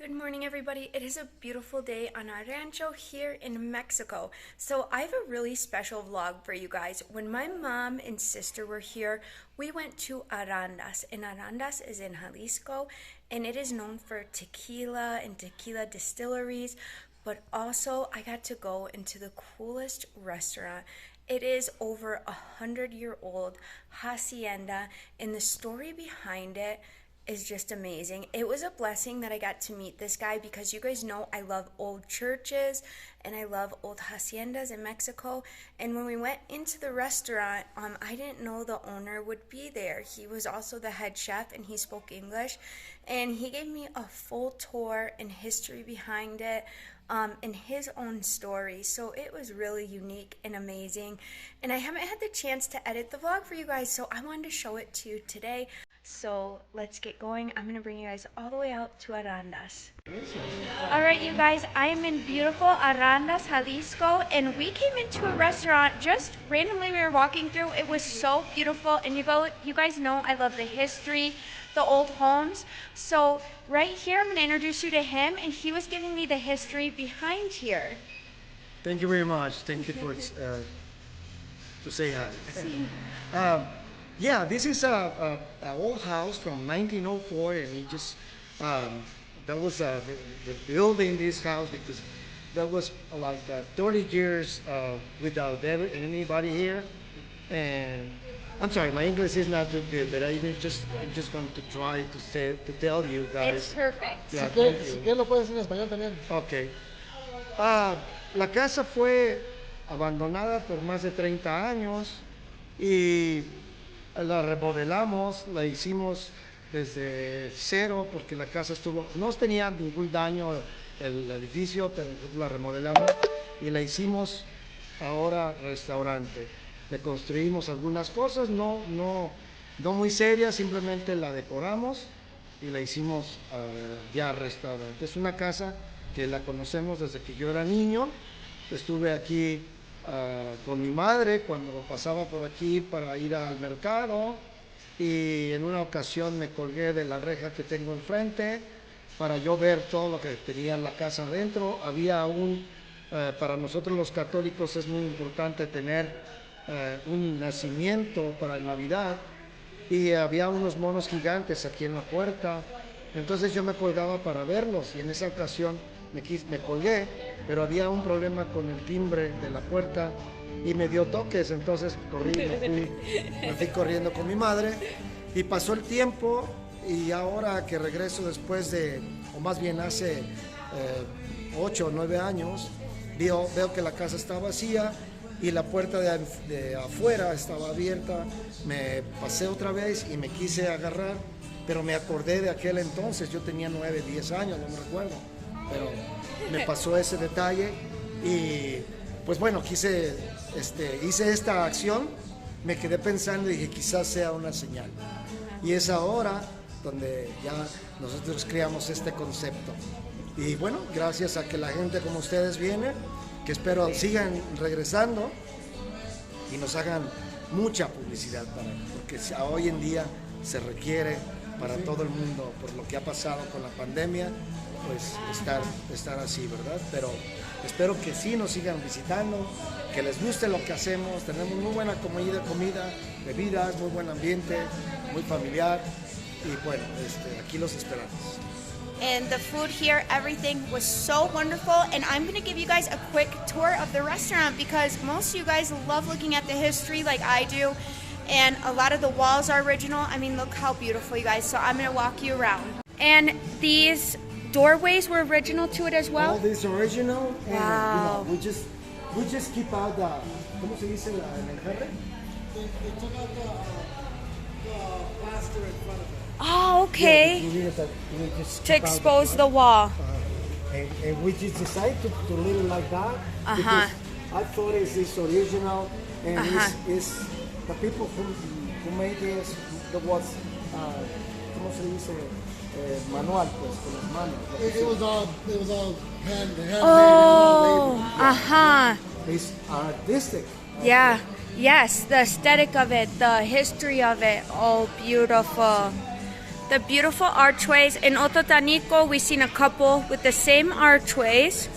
Good morning, everybody. It is a beautiful day on our rancho here in Mexico. So I have a really special vlog for you guys. When my mom and sister were here, we went to Arandas. And Arandas is in Jalisco, and it is known for tequila and tequila distilleries. But also, I got to go into the coolest restaurant. It is over 100-year-old Hacienda, and the story behind it is just amazing. It was a blessing that I got to meet this guy because you guys know I love old churches and I love old haciendas in Mexico. And when we went into the restaurant, I didn't know the owner would be there. He was also the head chef and he spoke English, and he gave me a full tour and history behind it. And his own story. So it was really unique and amazing. And I haven't had the chance to edit the vlog for you guys, so I wanted to show it to you today. So let's get going. I'm going to bring you guys all the way out to Arandas. Alright, you guys, I am in beautiful Arandas, Jalisco, and we came into a restaurant just randomly. We were walking through. It was so beautiful, and you guys know I love the history, the old homes. So right here, I'm going to introduce you to him, and he was giving me the history behind here. Thank you very much. Thank you for to say hi. Yeah, this is a old house from 1904, and it just that was the building this house because that was like 30 years without anybody here. And I'm sorry, my English is not too good, but I'm just going to try to tell you guys. It's perfect. Yeah, Si thank you. quieres lo puedes decir en español también. Okay. Ah, la casa fue abandonada por más de 30 años y la remodelamos, la hicimos desde cero porque la casa no tenía ningún daño el edificio, pero la remodelamos y la hicimos ahora restaurante. Le construimos algunas cosas, no muy serias, simplemente la decoramos y la hicimos ya restaurante. Es una casa que la conocemos desde que yo era niño. Estuve aquí con mi madre cuando pasaba por aquí para ir al mercado, y en una ocasión me colgué de la reja que tengo enfrente para yo ver todo lo que tenía en la casa adentro. Había para nosotros los católicos es muy importante tener un nacimiento para Navidad, y había unos monos gigantes aquí en la puerta. Entonces yo me colgaba para verlos, y en esa ocasión me colgué, pero había un problema con el timbre de la puerta y me dio toques. Entonces me fui corriendo con mi madre, y pasó el tiempo, y ahora que regreso después o más bien hace 8 o 9 años, veo que la casa está vacía y la puerta de afuera estaba abierta. Me pasé otra vez y me quise agarrar, pero me acordé de aquel entonces. Yo tenía 9, 10 años, no me recuerdo, pero me pasó ese detalle, y pues bueno, hice esta acción. Me quedé pensando y dije, quizás sea una señal, y es ahora donde ya nosotros creamos este concepto. Y bueno, gracias a que la gente como ustedes viene, que espero sigan regresando y nos hagan mucha publicidad porque hoy en día se requiere para todo el mundo, por lo que ha pasado con la pandemia, pues estar así, ¿verdad? Pero espero que sí nos sigan visitando, que les guste lo que hacemos. Tenemos muy buena comida, bebidas, muy buen ambiente, muy familiar, y bueno, aquí los esperamos. And the food here, everything was so wonderful. And I'm going to give you guys a quick tour of the restaurant because most of you guys love looking at the history like I do. And a lot of the walls are original. I mean, look how beautiful, you guys. So I'm going to walk you around. And these doorways were original to it as well? All this original. Wow. And, we just keep out the, ¿cómo se dice el enjarre? They took out the plaster in front of it. Oh, okay. To expose the wall. And we just decided to leave it like that because I thought it's original, and it's the people who made this. That was ¿cómo se dice? Manual, pues, con las manos. It was all handmade. Oh, It's artistic. Yeah. Yes, the aesthetic of it, the history of it. Oh, beautiful. The beautiful archways. In Ototanico, we seen a couple with the same archways.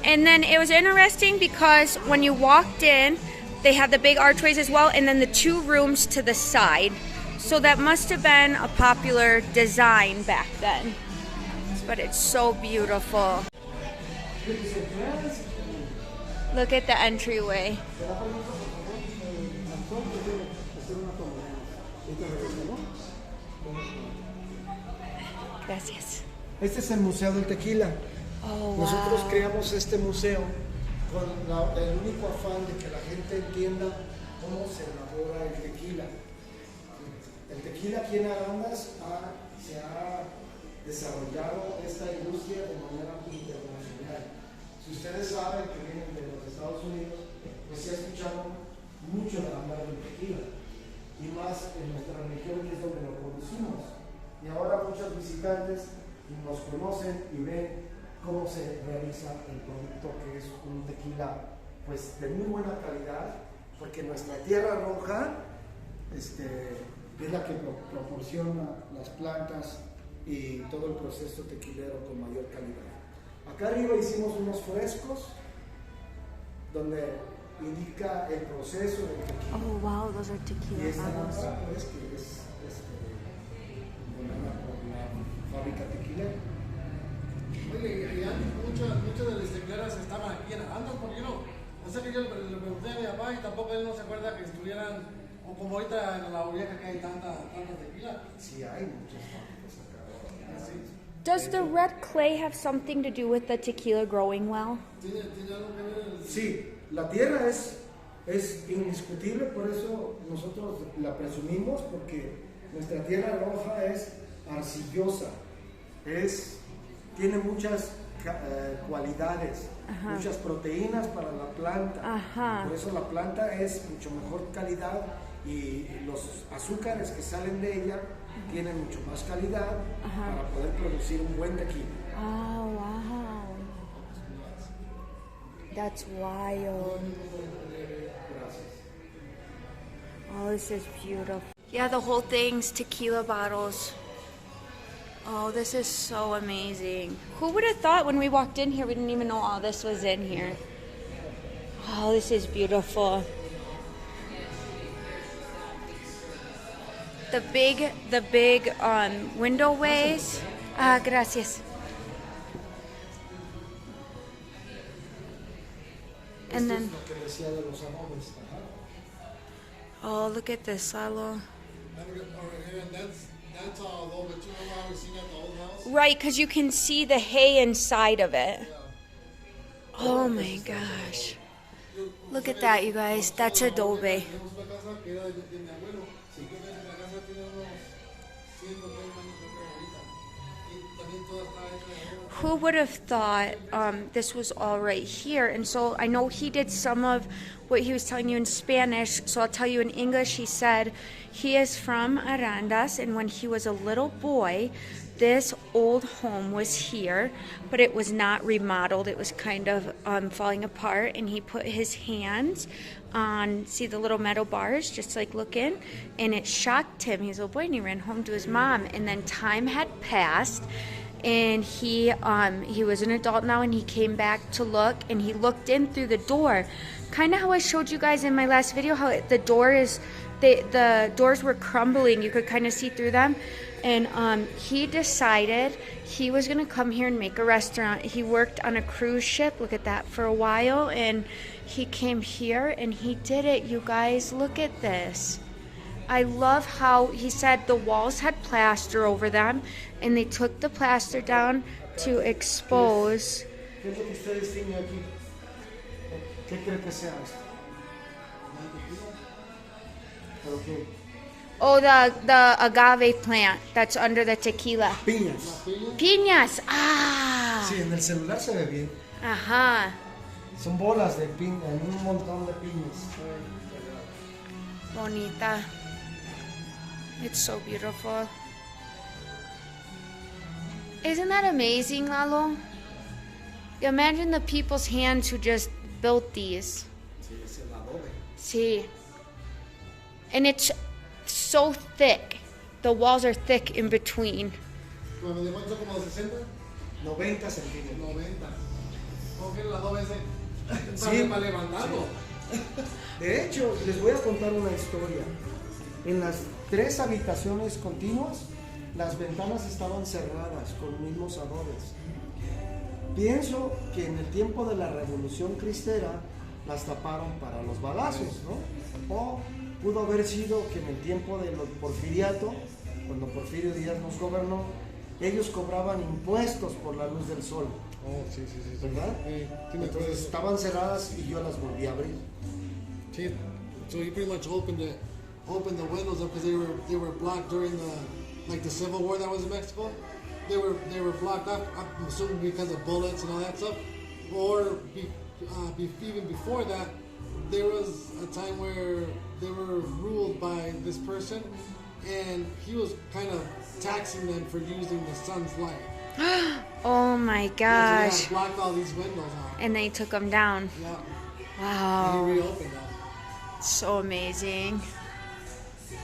And then it was interesting because when you walked in, they had the big archways as well, and then the 2 rooms to the side. So that must have been a popular design back then. But it's so beautiful. Look at the entryway. Gracias. Este es el Museo del Tequila. Oh, Nosotros wow. creamos este museo con el único afán de que la gente entienda cómo se elabora el tequila. El tequila aquí en Arandas se ha desarrollado esta industria de manera internacional. Si ustedes saben que vienen de los Estados Unidos, pues se ha escuchado mucho hablar del tequila, y más en nuestra región, que es donde lo producimos. Y ahora muchos visitantes nos conocen y ven cómo se realiza el producto, que es un tequila pues de muy buena calidad, porque nuestra tierra roja es la que proporciona las plantas y todo el proceso tequilero con mayor calidad. Acá arriba hicimos unos frescos donde indica el proceso del tequila. Oh, wow, those are tequila Y esta bottles. lámpara, pues, que es donada por la fábrica tequilera. Oye, y antes muchas de las tequileras estaban aquí en Arandas, porque no. O sea que yo le pregunté a mi papá y tampoco él no se acuerda que estuvieran, o como ahorita en la orilla que hay tanta tequila. Sí, hay muchas fábricas acá. Sí. Does the red clay have something to do with the tequila growing well? ¿Tiene algo que ver? Sí, la tierra es indiscutible, por eso nosotros la presumimos, porque nuestra tierra roja es arcillosa, tiene muchas cualidades, Ajá. muchas proteínas para la planta. Ajá. Por eso la planta es mucho mejor calidad y los azúcares que salen de ella tienen mucho más calidad para poder producir un buen tequila. Oh, wow. That's wild. Gracias. Oh, this is beautiful. Yeah, the whole thing's tequila bottles. Oh, this is so amazing. Who would have thought when we walked in here, we didn't even know all this was in here. Oh, this is beautiful. The big window ways. Gracias. And Esto then, es lo que decía de los adobes. oh, look at this, Lalo. That's all adobe too. Remember how we seen at the old house? Right, because you can see the hay inside of it. Oh my gosh. Look at that, you guys. That's adobe. Tenemos una casa que era de mi abuelo. Sí. Yo pienso que la casa tiene unos 130 años creo que ahorita. Y también toda está hecha de adobe. Who would have thought this was all right here? And so I know he did some of what he was telling you in Spanish, so I'll tell you in English. He said he is from Arandas, and when he was a little boy, this old home was here, but it was not remodeled. It was kind of falling apart, and he put his hands on, see the little metal bars, just like looking, and it shocked him. He was a little boy, and he ran home to his mom, and then time had passed, and he was an adult now, and he came back to look, and he looked in through the door, kind of how I showed you guys in my last video, how the doors were crumbling. You could kind of see through them. And he decided he was going to come here and make a restaurant. He worked on a cruise ship, look at that, for a while. And he came here and he did it, you guys. Look at this. I love how he said the walls had plaster over them. And they took the plaster down to expose. ¿Qué es lo que ustedes tienen aquí? ¿Qué creen que sea esto? ¿Pero qué? Oh, the agave plant that's under the tequila. Piñas. Piñas. Ah. Sí, en el celular se ve bien. Ajá. Son bolas de piña, un montón de piñas. Bonita. It's so beautiful. Isn't that amazing, Lalo? Imagine the people's hands who just built these. Sí, es el adobe. See. And it's so thick. the walls are thick in between. Bueno, ¿de cuánto? ¿Como de 60? 90 centímetros. 90. ¿Cómo que el adobe ese? Sí. Para levantarlo. De hecho, les voy a contar una historia. En las 3 habitaciones continuas, las ventanas estaban cerradas con mismos adobes. Pienso que en el tiempo de la Revolución Cristera las taparon para los balazos, ¿no? O pudo haber sido que en el tiempo del Porfiriato, cuando Porfirio Díaz nos gobernó, ellos cobraban impuestos por la luz del sol. Oh, sí, ¿Verdad? Sí, Entonces estaban cerradas y yo las volví a abrir. Sí. So he pretty much opened the windows up because they were blocked during the Civil War that was in Mexico. They were blocked up. I'm assuming because of bullets and all that stuff, or even before that, there was a time where they were ruled by this person, and he was kind of taxing them for using the sun's light. Oh my Yeah, gosh. so they blocked all these windows out. And they took them down. Yeah. Wow. And he reopened them. So amazing.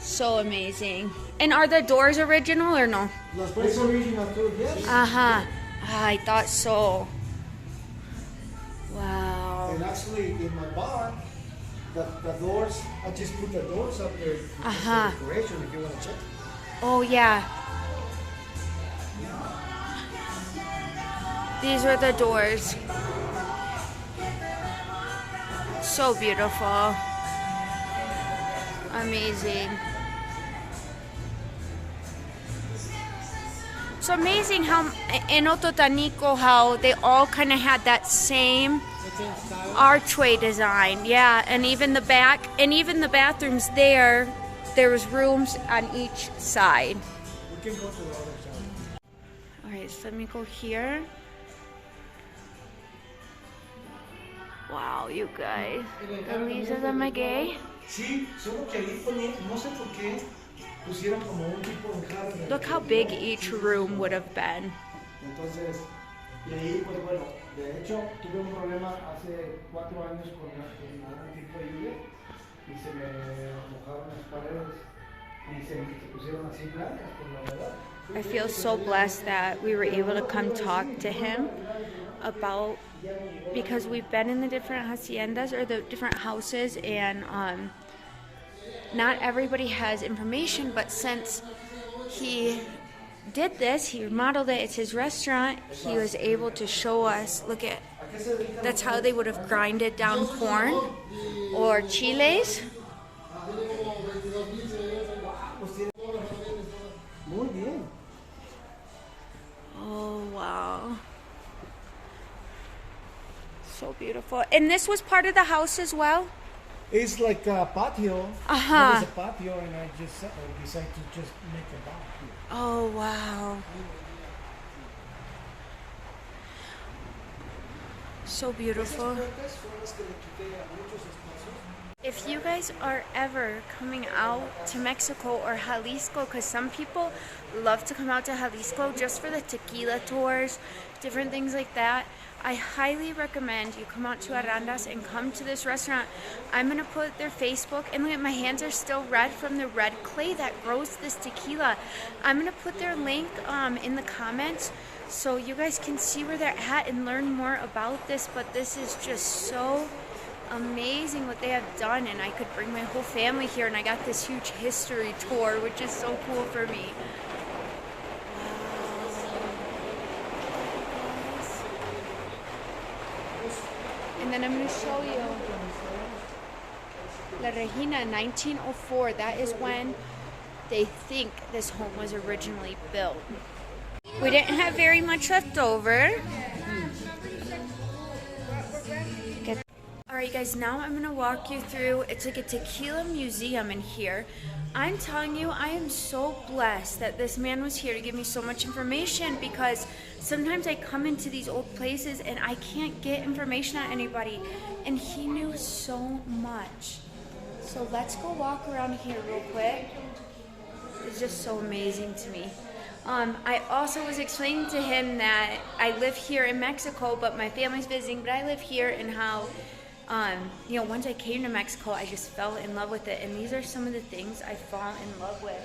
So amazing. And are the doors original or no? Las puertas original too, yes. Uh-huh. I thought so. Wow. And actually, in my bar, the doors, I just put the doors up there Uh-huh. for decoration if you want to check. Oh, yeah. These were the doors. So beautiful. Amazing. It's amazing how in Ototanico, how they all kind of had that same The same style. archway design. Yeah, and even the back, and even the bathrooms there was rooms on each side. We can go to the other side. All right, so let me go here. Wow, you guys. The leaves of the maguey. Sí, solo que ahí ponían, no sé por qué, pusieron como un tipo de jarra. Look how big each room would have been. Entonces, y ahí, pues bueno, de hecho, tuve un problema hace 4 años con un tipo de lluvia y se me mojaron las paredes y se pusieron así blancas, por la verdad. I feel so blessed that we were able to come talk to him about, because we've been in the different haciendas or the different houses, and not everybody has information, but since he did this, he remodeled it, it's his restaurant, he was able to show us, look at, that's how they would have grinded down corn or chiles. Muy bien. Oh, wow. So beautiful. And this was part of the house as well? It's like a patio. Uh-huh. There was a patio and I just decided to just make a bar here. Oh, wow. So beautiful. If you guys are ever coming out to Mexico or Jalisco, because some people love to come out to Jalisco just for the tequila tours, different things like that, I highly recommend you come out to Arandas and come to this restaurant. I'm going to put their Facebook, and look at my hands are still red from the red clay that grows this tequila. I'm going to put their link in the comments so you guys can see where they're at and learn more about this, but this is just so amazing what they have done, and I could bring my whole family here, and I got this huge history tour, which is so cool for me. And then I'm going to show you La Regina, 1904. That is when they think this home was originally built. We didn't have very much left over. Alright guys, now I'm going to walk you through, it's like a tequila museum in here. I'm telling you, I am so blessed that this man was here to give me so much information, because sometimes I come into these old places and I can't get information on anybody, and he knew so much. So let's go walk around here real quick. It's just so amazing to me. I also was explaining to him that I live here in Mexico, but my family's visiting, but I live here, and how once I came to Mexico, I just fell in love with it. And these are some of the things I fall in love with.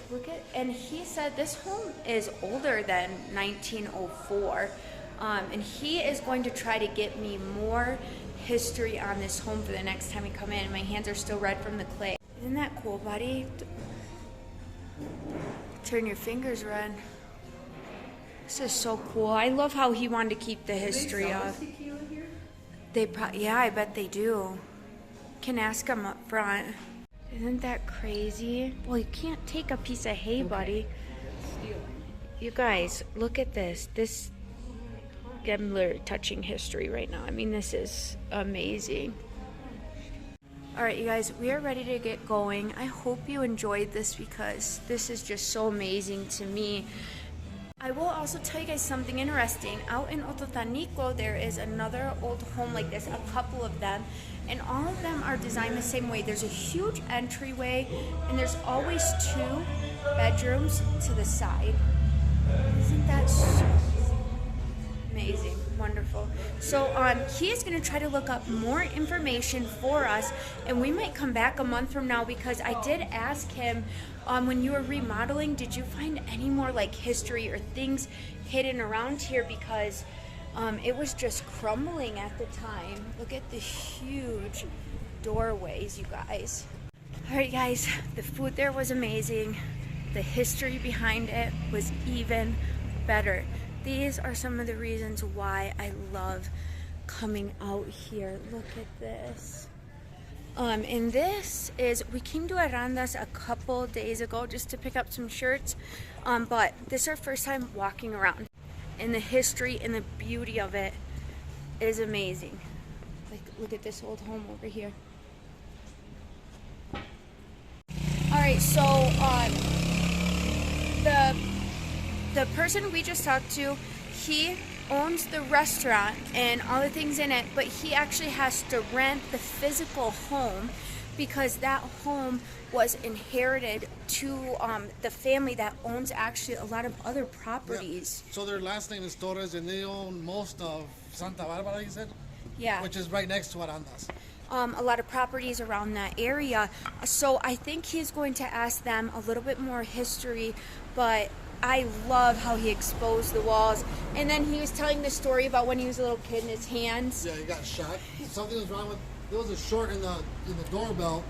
Look at, and he said this home is older than 1904. And he is going to try to get me more history on this home for the next time we come in. My hands are still red from the clay. Isn't that cool, buddy? Turn your fingers red. This is so cool. I love how he wanted to keep the history of. Tequila here? Yeah, I bet they do. Can ask him up front. Isn't that crazy? Well, you can't take a piece of hay, buddy. You guys, look at this. This, I'm literally touching history right now. I mean, this is amazing. All right, you guys, we are ready to get going. I hope you enjoyed this because this is just so amazing to me. I will also tell you guys something interesting. Out in Ototanico, there is another old home like this, a couple of them, and all of them are designed the same way. There's a huge entryway, and there's always 2 bedrooms to the side. Isn't that so amazing? Wonderful. So he is going to try to look up more information for us, and we might come back a month from now because I did ask him when you were remodeling, did you find any more like history or things hidden around here, because it was just crumbling at the time. Look at the huge doorways, you guys. All right, guys, the food there was amazing. The history behind it was even better. These are some of the reasons why I love coming out here. Look at this. And this is, we came to Arandas a couple days ago just to pick up some shirts, but this is our first time walking around, and the history and the beauty of it is amazing. Like, look at this old home over here. All right, so the person we just talked to, he owns the restaurant and all the things in it, but he actually has to rent the physical home because that home was inherited to the family that owns actually a lot of other properties. Yeah. So their last name is Torres, and they own most of Santa Barbara, you said? Yeah. Which is right next to Arandas. A lot of properties around that area. So I think he's going to ask them a little bit more history, but I love how he exposed the walls. And then he was telling the story about when he was a little kid and his hands. Yeah, he got shot. Something was wrong with, there was a short in the doorbell,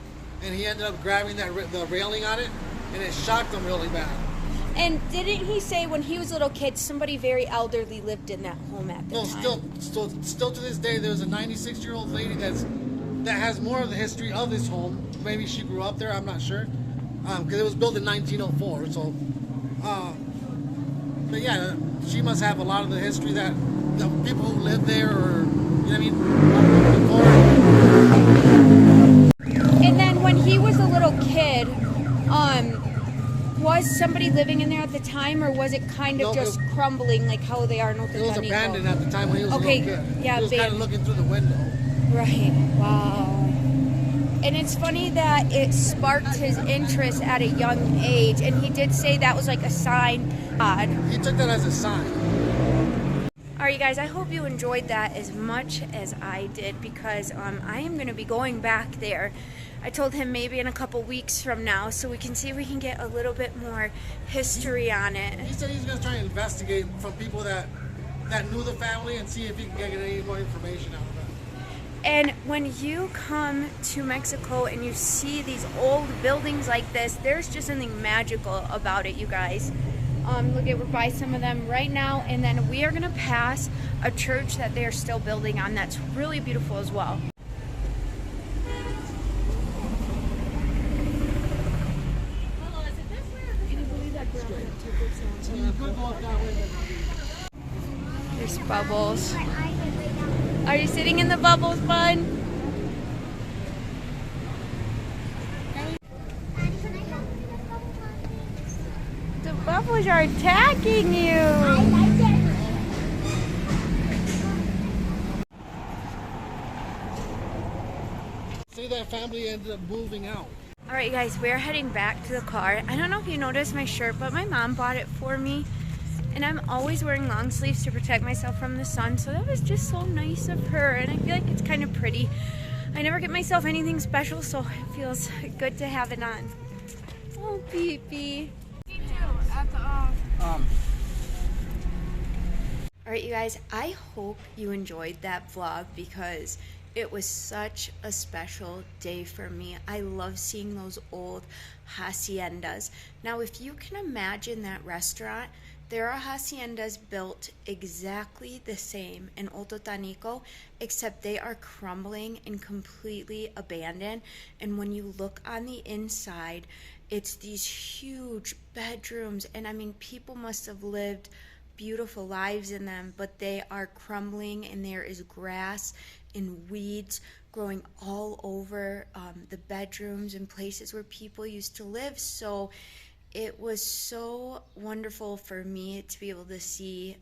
and he ended up grabbing the railing on it, and it shocked him really bad. And didn't he say when he was a little kid, somebody very elderly lived in that home at the time? No, still to this day, there's a 96-year-old lady that has more of the history of this home. Maybe she grew up there, I'm not sure. Because it was built in 1904, so... but yeah, she must have a lot of the history that the people who live there, or, you know what I mean? And then when he was a little kid, was somebody living in there at the time, or was it kind of just crumbling like how they are in Ototanico? It was abandoned at the time when he was a little kid. Yeah, he was kind of looking through the window. Right, wow. And it's funny that it sparked his interest at a young age, and he did say that was like a sign. He took that as a sign. All right, you guys, I hope you enjoyed that as much as I did, because I am going to be going back there. I told him maybe in a couple weeks from now, so we can see if we can get a little bit more history on it. He said he's going to try and investigate from people that knew the family and see if he can get any more information out of it. And when you come to Mexico and you see these old buildings like this, there's just something magical about it, you guys. Look at, we're by some of them right now, and then we are gonna pass a church that they are still building on that's really beautiful as well. Can you believe that There's bubbles. Are you sitting in the bubbles, bud? The bubbles are attacking you. Say that family ended up moving out. All right, guys, we're heading back to the car. I don't know if you noticed my shirt, but my mom bought it for me. And I'm always wearing long sleeves to protect myself from the sun, so that was just so nice of her, and I feel like it's kind of pretty. I never get myself anything special, so it feels good to have it on. Oh, Pee-Pee. All right, you guys, I hope you enjoyed that vlog because it was such a special day for me. I love seeing those old haciendas. Now, if you can imagine that restaurant, there are haciendas built exactly the same in Alto Tanico, except they are crumbling and completely abandoned. And when you look on the inside, it's these huge bedrooms. And I mean, people must have lived beautiful lives in them, but they are crumbling and there is grass and weeds growing all over the bedrooms and places where people used to live. So it was so wonderful for me to be able to see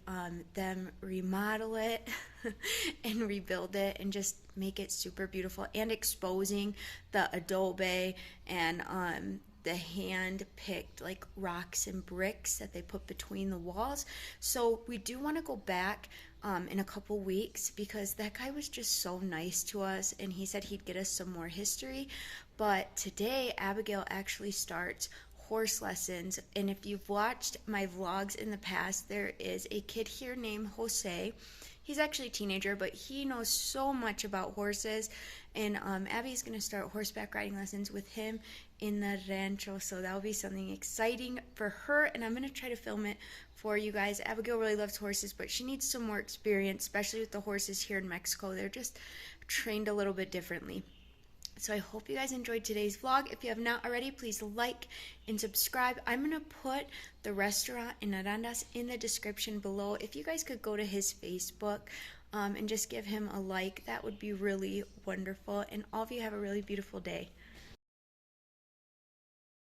them remodel it and rebuild it and just make it super beautiful, and exposing the adobe and the hand picked like rocks and bricks that they put between the walls. So we do want to go back in a couple weeks because that guy was just so nice to us and he said he'd get us some more history. But today Abigail actually starts horse lessons, and if you've watched my vlogs in the past, there is a kid here named Jose. He's actually a teenager, but he knows so much about horses, and Abby's going to start horseback riding lessons with him in the rancho, so that'll be something exciting for her, and I'm going to try to film it for you guys. Abigail really loves horses, but she needs some more experience, especially with the horses here in Mexico. They're just trained a little bit differently. So I hope you guys enjoyed today's vlog. If you have not already, please like and subscribe. I'm going to put the restaurant in Arandas in the description below. If you guys could go to his Facebook and just give him a like, that would be really wonderful. And all of you have a really beautiful day.